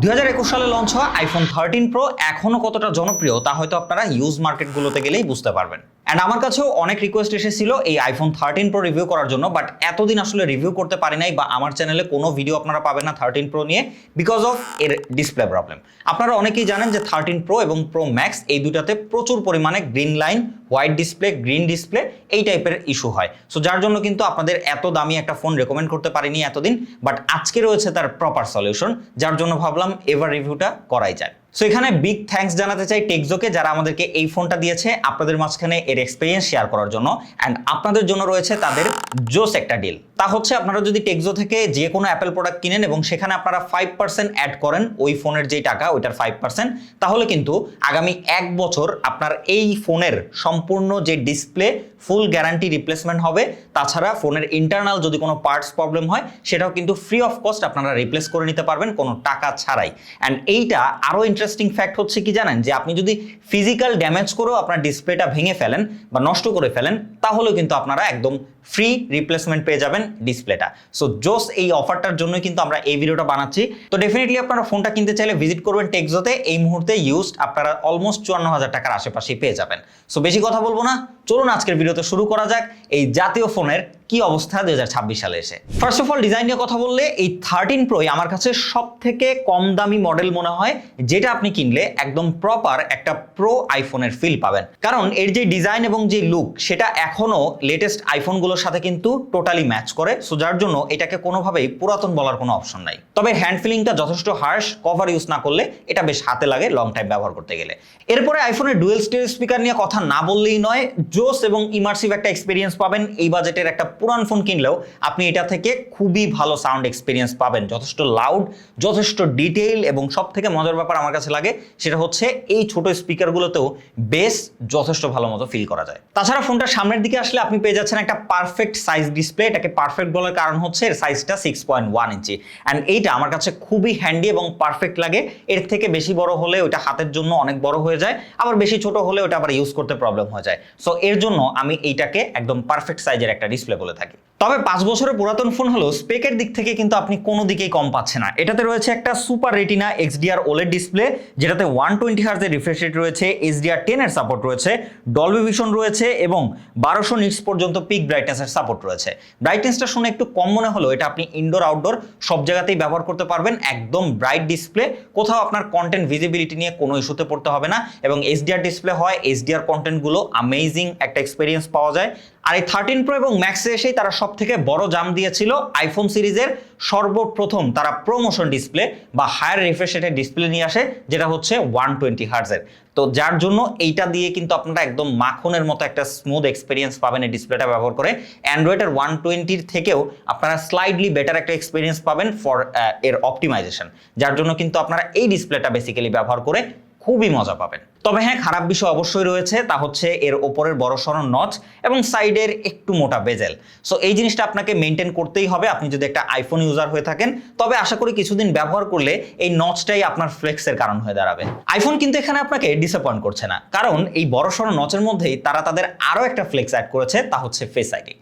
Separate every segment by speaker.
Speaker 1: 2021 সালে লঞ্চ হওয়া iPhone 13 pro এখনো কতটা জনপ্রিয় তা হয়তো আপনারা ইউজ মার্কেটগুলোতে গেলেই বুঝতে পারবেন। অ্যান্ড আমার কাছেও অনেক রিকোয়েস্ট এসেছিল এই আইফোন 13 প্রো রিভিউ করার জন্য, বাট এতদিন আসলে রিভিউ করতে পারি নাই বা আমার চ্যানেলে কোনো ভিডিও আপনারা পাবেন না 13 প্রো নিয়ে বিকজ অফ এর ডিসপ্লে প্রবলেম। আপনারা অনেকেই জানেন যে 13 প্রো এবং প্রো ম্যাক্স এই দুটাতে প্রচুর পরিমাণে green line, white display, green display এই টাইপের ইস্যু হয়। সো যার জন্য কিন্তু আপনাদের এত দামি একটা ফোন রেকমেন্ড করতে পারিনি এতদিন, বাট আজকে রয়েছে তার প্রপার সলিউশন, যার জন্য ভাবলাম এবার রিভিউটা করাই যায়। সো এখানে বিগ থ্যাঙ্কস জানাতে চাই টেকজোকে, যারা আমাদেরকে এই ফোনটা দিয়েছে আপনাদের মাঝখানে এর এক্সপিরিয়েন্স শেয়ার করার জন্য। অ্যান্ড আপনাদের জন্য রয়েছে তাদের জোস একটা ডিল, তা হচ্ছে আপনারা যদি টেকজো থেকে যে কোনো অ্যাপেল প্রোডাক্ট কিনেন এবং সেখানে আপনারা 5% অ্যাড করেন ওই ফোনের যেই টাকা ওইটার 5%, তাহলে কিন্তু আগামী 1 বছর আপনার এই ফোনের সম্পূর্ণ যে ডিসপ্লে ফুল গ্যারান্টি রিপ্লেসমেন্ট হবে। তাছাড়া ফোনের ইন্টারনাল যদি কোনো পার্টস প্রবলেম হয় সেটাও কিন্তু ফ্রি অফ কস্ট আপনারা রিপ্লেস করে নিতে পারবেন কোনো টাকা ছাড়াই। অ্যান্ড এইটা আরও ইন্টারেস্টিং ফ্যাক্ট হচ্ছে কি জানেন, যে আপনি যদি ফিজিক্যাল ড্যামেজ করেও আপনার ডিসপ্লেটা ভেঙে ফেলেন বা নষ্ট করে ফেলেন তাহলেও কিন্তু আপনারা একদম ফ্রি রিপ্লেসমেন্ট পেয়ে যাবেন ডিসপ্লেটা। সো জোস এই অফারটার জন্য কিন্তু আমরা এই ভিডিওটা বানাচ্ছি। তো ডেফিনেটলি আপনারা ফোনটা কিনতে চাইলে ভিজিট করবেন টেকজোতে। এই মুহূর্তে ইউজড আপনারা অলমোস্ট 54,000 টাকার আশেপাশেই পেয়ে যাবেন। সো বেশি কথা বলবো না, চলুন আজকের ভিডিওতে শুরু করা যাক এই জাতীয় ফোনের কি অবস্থা 2026 সালে এসে। ফার্স্ট অফ অল ডিজাইন নিয়ে কথা বললে এই 13 প্রোই আমার কাছে সব থেকে কম দামি মডেল মনে হয়, যেটা আপনি কিনলে একদম প্রপার একটা প্রো আইফোনের ফিল পাবেন। কারণ এর যে ডিজাইন এবং যে লুক সেটা এখনো লেটেস্ট আইফোনগুলোর সাথে কিন্তু টোটালি ম্যাচ করে। সো যার জন্য এটাকে কোনোভাবেই পুরাতন বলার কোনো অপশন নাই। তবে হ্যান্ড ফিলিংটা যথেষ্ট হার্শ, কভার ইউজ না করলে এটা বেশ হাতে লাগে লং টাইম ব্যবহার করতে গেলে। এরপরে আইফোনের ডুয়েল স্টেরিও স্পিকার নিয়ে কথা না বললেই নয়, জোস এবং ইমার্সিভ একটা এক্সপিরিয়েন্স পাবেন। এই বাজেটের একটা পুরান ফোন কিনলেও আপনি এটা থেকে খুবই ভালো সাউন্ড এক্সপিরিয়েন্স পাবেন, যথেষ্ট লাউড, যথেষ্ট ডিটেইল, এবং সব থেকে মজার ব্যাপার আমার কাছে লাগে সেটা হচ্ছে এই ছোট স্পিকারগুলোতেও বেস যথেষ্ট ভালো মতো ফিল করা যায়। তাছাড়া ফোনটা সামনের দিকে আসলে আপনি পেয়ে যাচ্ছেন একটা পারফেক্ট সাইজ ডিসপ্লে। এটাকে পারফেক্ট বলার কারণ হচ্ছে এর সাইজটা 6.1 ইঞ্চি। অ্যান্ড এইটা আমার কাছে খুবই হ্যান্ডি এবং পারফেক্ট লাগে। এর থেকে বেশি বড় হলে ওটা হাতের জন্য অনেক বড় হয়ে যায়, আবার বেশি ছোট হলে ওটা আবার ইউজ করতে প্রবলেম হয়ে যায়। সো এর জন্য আমি এইটাকে একদম পারফেক্ট সাইজের একটা ডিসপ্লে বলে থাকি। তবে 5 বছরের পুরাতন ফোন হলো স্পেকের দিক থেকে কিন্তু আপনি কোনো দিকেই কম পাচ্ছেন না। এটাতে রয়েছে একটা super retina XDR OLED display, যেটাতে 120 হার্টজের রিফ্রেশ রেট রয়েছে, HDR10 এর সাপোর্ট রয়েছে, ডলবি ভিশন রয়েছে এবং 1200 নিটস পর্যন্ত পিক ব্রাইটনেসের সাপোর্ট রয়েছে। ব্রাইটনেসটা শুনে একটু কম মনে হলো, এটা আপনি ইনডোর আউটডোর সব জায়গাতেই ব্যবহার করতে পারবেন। একদম ব্রাইট ডিসপ্লে, কোথাও আপনার কন্টেন্ট ভিজিবিলিটি নিয়ে কোনো ইস্যুতে পড়তে হবে না। এবং HDR ডিসপ্লে হয়, HDR কন্টেন্টগুলো অ্যামেজিং একটা এক্সপিরিয়েন্স পাওয়া যায়। আর এই 13 প্রো এবং ম্যাক্সে এসেই তারা সব থেকে বড় জাম দিয়েছিল আইফোন সিরিজের সর্বপ্রথম তারা প্রোমোশন ডিসপ্লে বা হায়ার রিফ্রেশ রেটের ডিসপ্লে নিয়ে আসে, যেটা হচ্ছে 120 হার্টজের। তো যার জন্য এইটা দিয়ে কিন্তু আপনারা একদম মাখনের মতো একটা স্মুথ এক্সপিরিয়েন্স পাবেন এই ডিসপ্লেটা ব্যবহার করে। অ্যান্ড্রয়েডের 120 থেকেও আপনারা স্লাইডলি বেটার একটা এক্সপিরিয়েন্স পাবেন ফর এর অপটিমাইজেশন, যার জন্য কিন্তু আপনারা এই ডিসপ্লেটা বেসিক্যালি ব্যবহার করে খুবই মজা পাবেন। তবে হ্যাঁ, খারাপ বিষয় অবশ্যই রয়েছে, তা হচ্ছে এর ওপরের বড় সড়ো নচ এবং সাইডের একটু মোটা বেজেল। সো এই জিনিসটা আপনাকে মেনটেন করতেই হবে আপনি যদি একটা আইফোন ইউজার হয়ে থাকেন। তবে আশা করি কিছুদিন ব্যবহার করলে এই নচটাই আপনার ফ্লেক্সের কারণ হয়ে দাঁড়াবে। আইফোন কিন্তু এখানে আপনাকে ডিসঅ্যাপয়েন্ট করছে না, কারণ এই বড় সড়ো নচের মধ্যেই তারা তাদের আরও একটা ফ্লেক্স অ্যাড করেছে, তা হচ্ছে ফেস আইডি।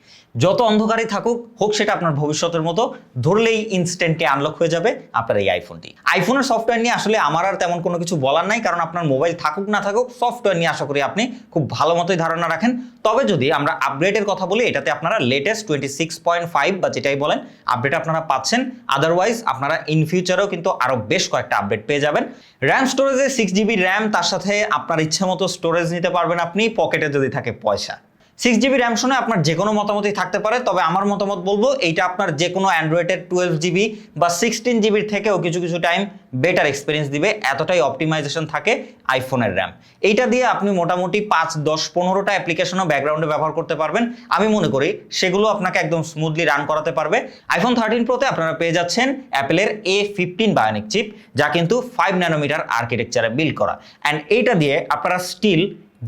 Speaker 1: যত অন্ধকারই থাকুক হোক সেটা আপনার ভবিষ্যতের মতো, ধরলেই ইনস্ট্যান্টলি আনলক হয়ে যাবে আপনার এই আইফোনটি। আইফোনের সফটওয়্যার নিয়ে আসলে আমার আর তেমন কোনো কিছু বলার নাই, কারণ আপনার মোবাইল থাকুক না থাকুক সফটওয়্যার নিয়ে আশা করি আপনি খুব ভালো মতোই ধারণা রাখেন। তবে যদি আমরা আপগ্রেডের কথা বলি, এটাতে আপনারা লেটেস্ট 26.5 বা যেটাই বলেন আপডেট আপনারা পাচ্ছেন। আদারওয়াইজ আপনারা ইন ফিউচারেও কিন্তু আরও বেশ কয়েকটা আপডেট পেয়ে যাবেন। র্যাম স্টোরেজে 6GB র্যাম, তার সাথে আপনার ইচ্ছে মতো স্টোরেজ নিতে পারবেন আপনি, পকেটে যদি থাকে পয়সা। 6GB র্যাম শুনে আপনার যে কোনো মতামতই থাকতে পারে, তবে আমার মতামত বলবো এইটা আপনার যে কোনো অ্যান্ড্রয়েডের 12GB বা 16GB থেকেও কিছু কিছু টাইম বেটার এক্সপিরিয়েন্স দিবে, এতটাই অপটিমাইজেশন থাকে আইফোনের র্যাম। এইটা দিয়ে আপনি মোটামুটি 5, 10, 15টা অ্যাপ্লিকেশনও ব্যাকগ্রাউন্ডে ব্যবহার করতে পারবেন। আমি মনে করি সেগুলো আপনাকে একদম স্মুথলি রান করাতে পারবে। আইফোন 13 প্রোতে আপনারা পেয়ে যাচ্ছেন অ্যাপেলের A15 বায়োনিক চিপ, যা কিন্তু 5 ন্যানোমিটার আর্কিটেকচারে বিল্ড করা। অ্যান্ড এইটা দিয়ে আপনারা স্টিল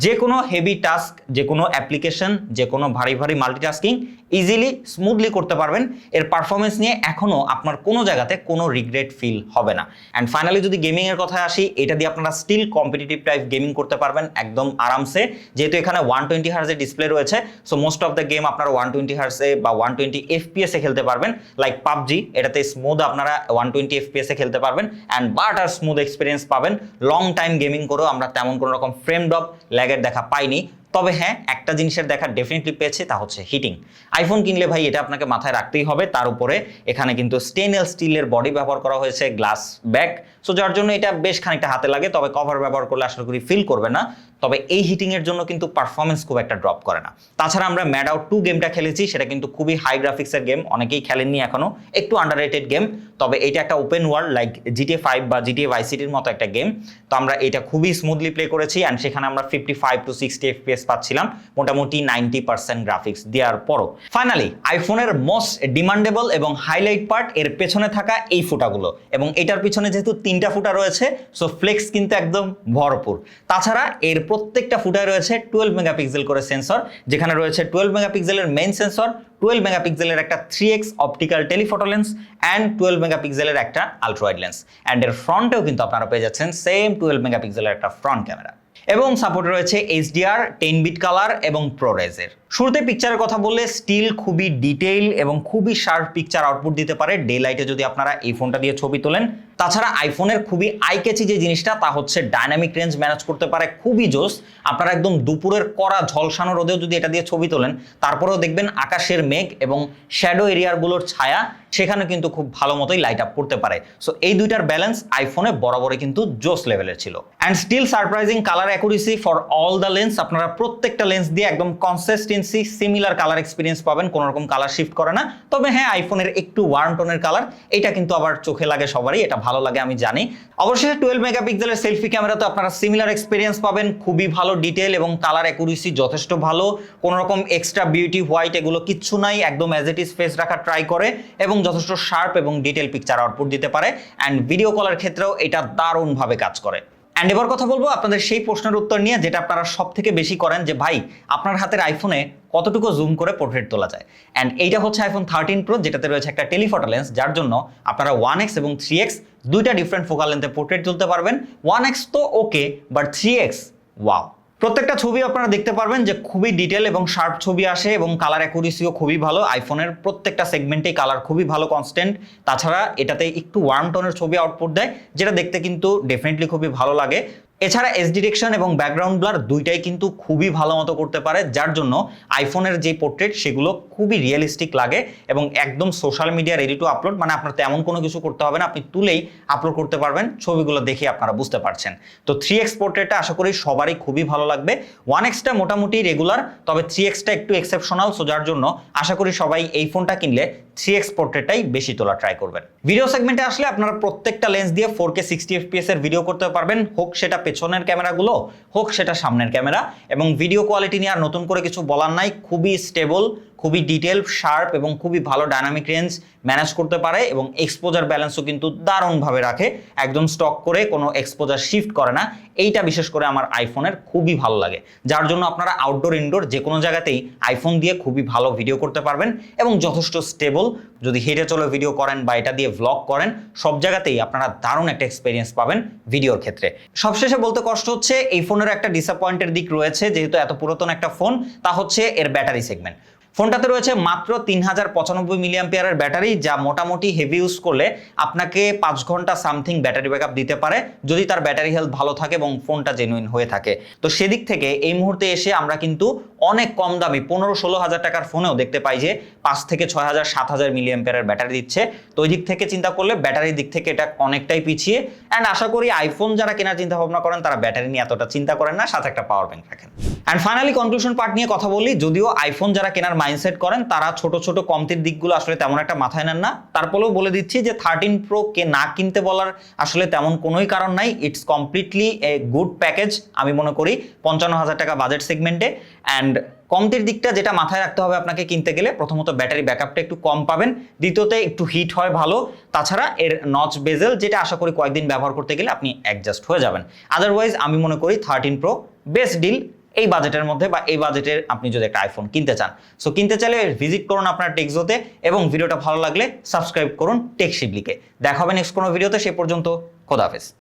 Speaker 1: যে কোনো হেভি টাস্ক, যে কোনো অ্যাপ্লিকেশন, যে কোনো ভারী ভারী মাল্টিটাস্কিং ইজিলি স্মুথলি করতে পারবেন। এর পারফরমেন্স নিয়ে এখনও আপনার কোনো জায়গাতে কোনো রিগ্রেট ফিল হবে না। অ্যান্ড ফাইনালি যদি গেমিংয়ের কথায় আসি, এটা দিয়ে আপনারা স্টিল কম্পিটিটিভ টাইপ গেমিং করতে পারবেন একদম আরামসে, যেহেতু এখানে 120 হার্জের ডিসপ্লে রয়েছে। So most of the game আপনারা 120 হার্জে বা 120 এফপিএসে খেলতে পারবেন। লাইক পাবজি, এটাতে স্মুথ আপনারা 120 এফপিএসে খেলতে পারবেন অ্যান্ড বাটার স্মুথ এক্সপিরিয়েন্স পাবেন। লং টাইম গেমিং করেও আমরা তেমন কোনো রকম ফ্রেম ড্রপ ল্যাগের দেখা পাইনি। তবে হ্যাঁ, একটা জিনিসের দেখা ডেফিনেটলি পেয়েছে, তা হচ্ছে হিটিং। আইফোন কিনলে ভাই এটা আপনাকে মাথায় রাখতেই হবে। তার উপরে এখানে কিন্তু স্টেনলেস স্টিলের বডি ব্যবহার করা হয়েছে, গ্লাস ব্যাক, সো যার জন্য এটা বেশ খানিকটা হাতে লাগে। তবে কভার ব্যবহার করলে আশা করি ফিল করবে না। তবে এই হিটিংয়ের জন্য কিন্তু পারফরমেন্স খুব একটা ড্রপ করে না। তাছাড়া আমরা ম্যাড আউট 2 গেমটা খেলেছি, সেটা কিন্তু খুবই হাই গ্রাফিক্সের গেম, অনেকেই খেলেননি এখনো, একটু আন্ডাররেটেড গেম। তবে এটা একটা ওপেন ওয়ার্ল্ড লাইক GTA 5 বা GTA Vice Cityর মতো একটা গেম। তো আমরা এটা খুবই স্মুথলি প্লে করেছি অ্যান্ড সেখানে আমরা 55 to 60 FPS পাচ্ছিলাম, মোটামুটি 90% গ্রাফিক্স দেওয়ার পরও। ফাইনালি আইফোনের মোস্ট ডিমান্ডেবল এবং হাইলাইট পার্ট, এর পেছনে থাকা এই ফুটাগুলো, এবং এটার পিছনে যেহেতু 3টা ফুটা রয়েছে, সো ফ্লেক্স কিন্তু একদম ভরপুর। তাছাড়া এর প্রত্যেকটা ফুটায় রয়েছে 12 মেগাপিক্সেল করে সেন্সর, যেখানে রয়েছে 12 মেগাপিক্সেলের মেইন সেন্সর, 12 মেগাপিক্সেলের একটা 3x optical telephoto lens and 12 মেগাপিক্সেলের একটা আলট্রা ওয়াইড লেন্স। অ্যান্ড এর ফ্রন্টেও কিন্তু আপনারা পেয়ে যাচ্ছেন সেম 12 মেগাপিক্সেলের একটা ফ্রন্ট ক্যামেরা, এবং সাপোর্ট রয়েছে HDR, 10 বিট কালার এবং প্রোরেজের। শুরুতে পিকচারের কথা বললে স্টিল খুবই ডিটেইল এবং খুবই শার্প পিকচার আউটপুট দিতে পারে ডে লাইটে যদি আপনারা এই ফোনটা দিয়ে ছবি তোলেন। তাছাড়া আইফোনের খুবই আইক্যাচি যে জিনিসটা, তা হচ্ছে ডাইনামিক রেঞ্জ ম্যানেজ করতে পারে খুবই জোস। আপনারা একদম দুপুরের কড়া ঝলসানো রোদেও যদি এটা দিয়ে ছবি তোলেন, তারপরেও দেখবেন আকাশের মেঘ এবং শ্যাডো এরিয়াগুলোর ছায়া সেখানে কিন্তু খুব ভালো মতোই লাইট আপ করতে পারে। সো এই দুইটার ব্যালেন্স আইফোনে বরাবরই কিন্তু জোস লেভেলের ছিল। And still surprising colour accuracy for all the lens. আপনারা প্রত্যেকটা লেন্স দিয়ে একদম কনসিস্টেন্সি সিমিলার কালার এক্সপিরিয়েন্স পাবেন, কোনো রকম কালার শিফট করে না। তবে হ্যাঁ, আইফোনের একটু ওয়ার্ম টোনের কালার, এটা কিন্তু আবার চোখে লাগে সবারই, এটা ভালো লাগে আমি জানি। অবশ্যই 12 মেগাপিক্সেলের সেলফি ক্যামেরাতে আপনারা সিমিলার এক্সপিরিয়েন্স পাবেন, খুবই ভালো ডিটেল এবং কালার অ্যাকুরেসি যথেষ্ট ভালো। কোনো রকম এক্সট্রা বিউটি হোয়াইট এগুলো কিচ্ছু নাই, একদম অ্যাজ ইট ইজ ফেস রাখা ট্রাই করে এবং যথেষ্ট শার্প এবং ডিটেল পিকচার আউটপুট দিতে পারে। অ্যান্ড ভিডিও কলের ক্ষেত্রেও এটা দারুণভাবে কাজ করে। অ্যান্ড এবার কথা বলবো আপনাদের সেই প্রশ্নের উত্তর নিয়ে, যেটা আপনারা সব থেকে বেশি করেন, যে ভাই আপনার হাতের আইফোনে কতটুকু জুম করে পোর্ট্রেট তোলা যায়। অ্যান্ড এইটা হচ্ছে আইফোন 13 প্রো, যেটাতে রয়েছে একটা টেলিফটো লেন্স, যার জন্য আপনারা 1x এবং 3x দুইটা ডিফারেন্ট ফোকাল লেন্থে পোর্ট্রেট তুলতে পারবেন। 1x তো ওকে, বাট 3x ওয়াও। প্রত্যেকটা ছবি আপনারা দেখতে পারবেন যে খুবই ডিটেল এবং শার্প ছবি আসে এবং কালার অ্যাকুরেসিও খুবই ভালো। আইফোনের প্রত্যেকটা সেগমেন্টেই কালার খুবই ভালো কনস্ট্যান্ট। তাছাড়া এটাতে একটু ওয়ার্ম টোনের ছবি আউটপুট দেয়, যেটা দেখতে কিন্তু ডেফিনেটলি খুবই ভালো লাগে। এছাড়া এস ডিরেকশন এবং ব্যাকগ্রাউন্ড ব্লার দুইটাই কিন্তু খুবই ভালো মতো করতে পারে, যার জন্য আইফোনের যে পোর্ট্রেট সেগুলো খুবই রিয়েলিস্টিক লাগে এবং একদম social media ready to upload. মানে আপনার তেমন কোনো কিছু করতে হবে না, আপনি তুলেই আপলোড করতে পারবেন, ছবিগুলো দেখে আপনারা বুঝতে পারছেন। তো 3x পোর্ট্রেটটা আশা করি সবারই খুবই ভালো লাগবে। 1xটা মোটামুটি রেগুলার, তবে 3xটা একটু এক্সেপশনাল, সো যার জন্য আশা করি সবাই এই ফোনটা কিনলে 3x পোর্ট্রেটটাই বেশি তোলা ট্রাই করবেন। ভিডিও সেগমেন্টে আসলে আপনারা প্রত্যেকটা লেন্স দিয়ে 4K 60 FPS এর ভিডিও করতে পারবেন, হোক সেটা পেছনের ক্যামেরাগুলো, হোক সেটা সামনের ক্যামেরা। এবং ভিডিও কোয়ালিটি নিয়ে আর নতুন করে কিছু বলার নাই, খুবই স্টেবল, খুবই ডিটেল, শার্প এবং খুবই ভালো ডাইনামিক রেঞ্জ ম্যানেজ করতে পারে এবং এক্সপোজার ব্যালেন্সও কিন্তু দারুণভাবে রাখে, একদম স্টক করে কোনো এক্সপোজার শিফট করে না। এইটা বিশেষ করে আমার আইফোনের খুবই ভালো লাগে, যার জন্য আপনারা আউটডোর ইনডোর যে কোনো জায়গাতেই আইফোন দিয়ে খুবই ভালো ভিডিও করতে পারবেন এবং যথেষ্ট স্টেবল। যদি হেঁটে চলে ভিডিও করেন বা এটা দিয়ে ভ্লগ করেন, সব জায়গাতেই আপনারা দারুণ একটা এক্সপিরিয়েন্স পাবেন ভিডিওর ক্ষেত্রে। সবশেষে বলতে কষ্ট হচ্ছে, এই ফোনের একটা ডিসঅ্যাপয়েন্টের দিক রয়েছে, যেহেতু এত পুরাতন একটা ফোন, তা হচ্ছে এর ব্যাটারি সেগমেন্ট। ফোনটাতে রয়েছে মাত্র 3095 মিলিঅ্যাম্পিয়ারের ব্যাটারি, যা মোটামুটি হেভি ইউজ করলে আপনাকে 5 ঘন্টা সামথিং ব্যাটারি ব্যাকআপ দিতে পারে, যদি তার ব্যাটারি হেলথ ভালো থাকে এবং ফোনটা জেনুইন হয়ে থাকে। তো সেদিক থেকে এই মুহূর্তে এসে আমরা কিন্তু অনেক কম দামি 15-16 হাজার টাকার ফোনেও দেখতে পাই যে 5 থেকে 6000 7000 মিলিঅ্যাম্পিয়ারের ব্যাটারি দিচ্ছে। তো ওই দিক থেকে চিন্তা করলে ব্যাটারির দিক থেকে এটা অনেকটাই পিছিয়ে। অ্যান্ড আশা করি আইফোন যারা কেনার চিন্তা ভাবনা করেন, তারা ব্যাটারি নিয়ে এতটা চিন্তা করেন না, সাথে একটা পাওয়ার ব্যাংক রাখেন। অ্যান্ড ফাইনালি কনক্লুশন পার্ট নিয়ে কথা বলি, যদিও আইফোন যারা কেনার মাইন্ডসেট করেন, তারা ছোট ছোট কমতির দিকগুলো আসলে তেমন একটা মাথায় নেন না। তারপরেও বলে দিচ্ছি যে 13 প্রো কে না কিনতে বলার আসলে তেমন কোনোই কারণ নাই। It's completely a good package আমি মনে করি 55,000 টাকা বাজেট সেগমেন্টে। অ্যান্ড কমতির দিকটা যেটা মাথায় রাখতে হবে আপনাকে কিনতে গেলে, প্রথমত ব্যাটারি ব্যাকআপটা একটু কম পাবেন, দ্বিতীয়তে একটু হিট হয় ভালো, তাছাড়া এর নচ বেজেল, যেটা আশা করি কয়েকদিন ব্যবহার করতে গেলে আপনি অ্যাডজাস্ট হয়ে যাবেন। আদারওয়াইজ আমি মনে করি 13 প্রো বেস্ট ডিল এই বাজেটের মধ্যে বা এই বাজেটের আপনি যদি একটা আইফোন কিনতে চান। সো কিনতে চাইলে ভিজিট করুন আপনার টেকজোতে এবং ভিডিওটা ভালো লাগলে সাবস্ক্রাইব করুন টেক শিবলিকে। দেখা হবে নেক্সট কোনো ভিডিওতে, সে পর্যন্ত খোদা হাফেজ।